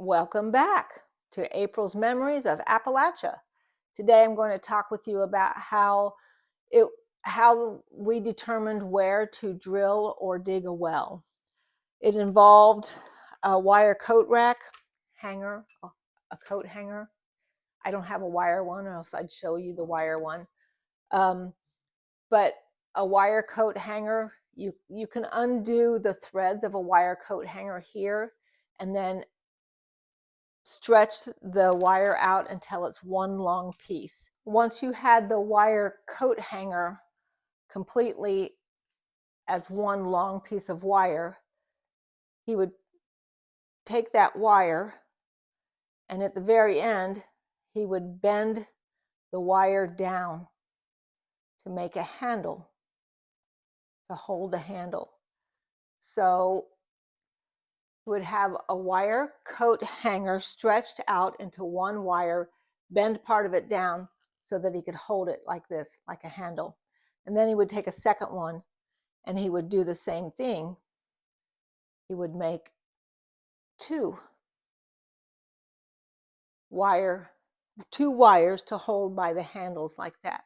Welcome back to April's Memories of Appalachia. Today I'm going to talk with you about it how we determined where to drill or dig a well. It involved a wire coat rack hanger, a coat hanger. I don't have a wire one, or else I'd show you the wire one. But a wire coat hanger, you can undo the threads of a wire coat hanger here, and then stretch the wire out until it's one long piece. Once you had the wire coat hanger completely as one long piece of wire, he would take that wire, and at the very end, he would bend the wire down to make a handle, to hold the handle. So would have a wire coat hanger stretched out into one wire, bend part of it down so that he could hold it like this, like a handle. And then he would take a second one and he would do the same thing. He would make two wires to hold by the handles like that.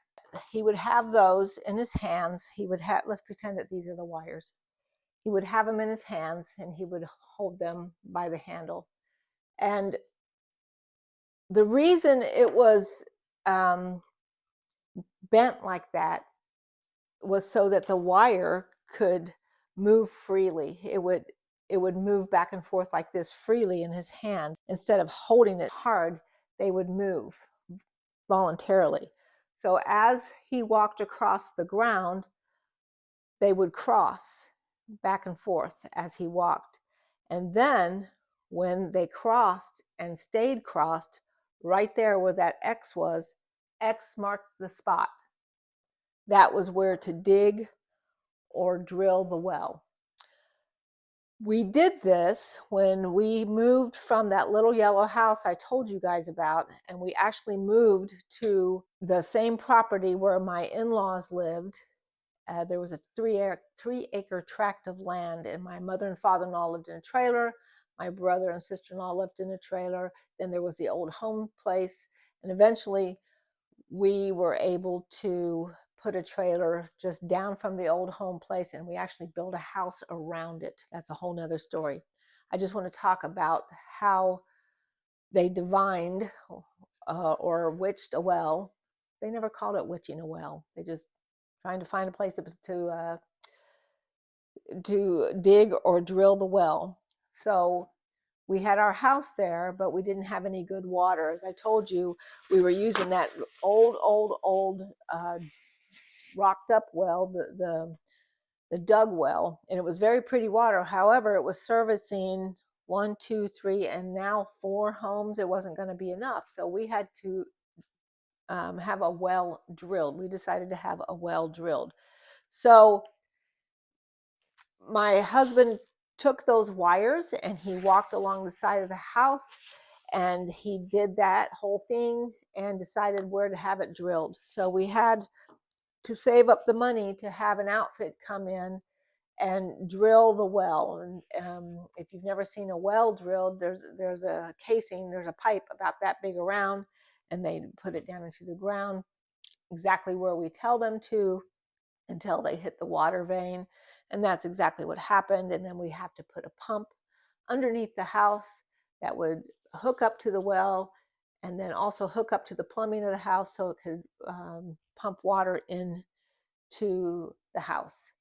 He would have those in his hands. He would have, let's pretend that these are the wires. He would have them in his hands and he would hold them by the handle. And the reason it was bent like that was so that the wire could move freely. It would move back and forth like this freely in his hand. Instead of holding it hard, they would move voluntarily. So as he walked across the ground, they would cross back and forth as he walked. And then when they crossed and stayed crossed, right there where that X was, X marked the spot. That was where to dig or drill the well. We did this when we moved from that little yellow house I told you guys about, and we actually moved to the same property where my in-laws lived. There was a three-acre tract of land, and my mother and father-in-law lived in a trailer. My brother and sister-in-law lived in a trailer. Then there was the old home place, and eventually we were able to put a trailer just down from the old home place, and we actually built a house around it. That's a whole nother story. I just want to talk about how they divined or witched a well. They never called it witching a well. They just trying to find a place to dig or drill the well. So we had our house there, but we didn't have any good water. As I told you, we were using that old rocked up well, the dug well, and it was very pretty water. However, it was servicing 1, 2, 3, and now 4 homes. It wasn't going to be enough, so we had to have a well drilled. We decided to have a well drilled. So my husband took those wires and he walked along the side of the house, and he did that whole thing and decided where to have it drilled. So we had to save up the money to have an outfit come in and drill the well. And if you've never seen a well drilled, there's a casing, there's a pipe about that big around, and they put it down into the ground exactly where we tell them to until they hit the water vein. And that's exactly what happened. And then we have to put a pump underneath the house that would hook up to the well, and then also hook up to the plumbing of the house so it could pump water into the house.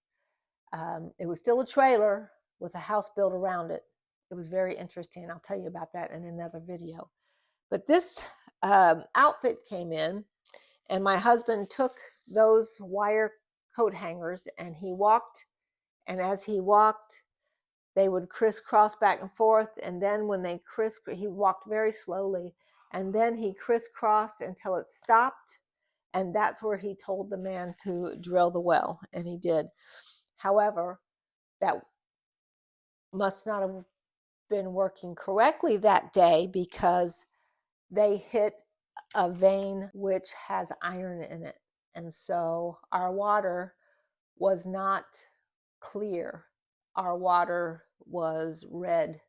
It was still a trailer with a house built around it. It was very interesting. I'll tell you about that in another video. But this outfit came in, and my husband took those wire coat hangers and he walked, and as he walked, they would crisscross back and forth, and then when he walked very slowly, and then he crisscrossed until it stopped, and that's where he told the man to drill the well, and he did. However, that must not have been working correctly that day, because they hit a vein which has iron in it, and so our water was not clear. Our water was red,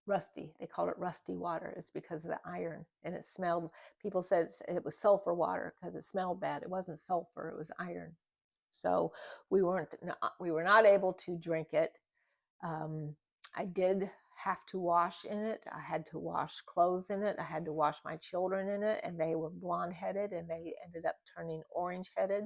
rusty. They called it rusty water. It's because of the iron, and it smelled. People said it was sulfur water because it smelled bad. It wasn't sulfur; it was iron. So we were not able to drink it. I did have to wash in it. I had to wash clothes in it. I had to wash my children in it, and they were blonde headed, and they ended up turning orange headed.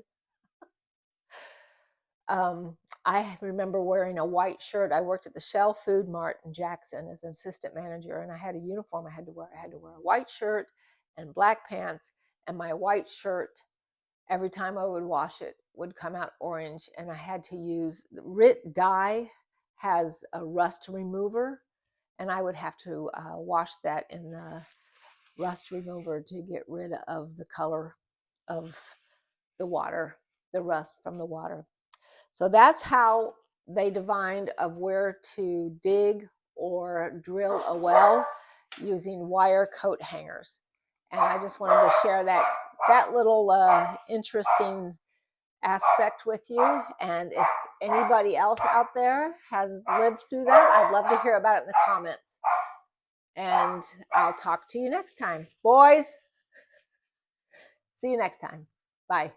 I remember wearing a white shirt. I worked at the Shell Food Mart in Jackson as an assistant manager, and I had a uniform I had to wear. I had to wear a white shirt and black pants, and my white shirt, every time I would wash it, would come out orange, and I had to use RIT dye has a rust remover, and I would have to wash that in the rust remover to get rid of the color of the water, the rust from the water. So that's how they divined of where to dig or drill a well using wire coat hangers. And I just wanted to share that little interesting aspect with you. And if anybody else out there has lived through that, I'd love to hear about it in the comments. And I'll talk to you next time. Boys, see you next time. Bye.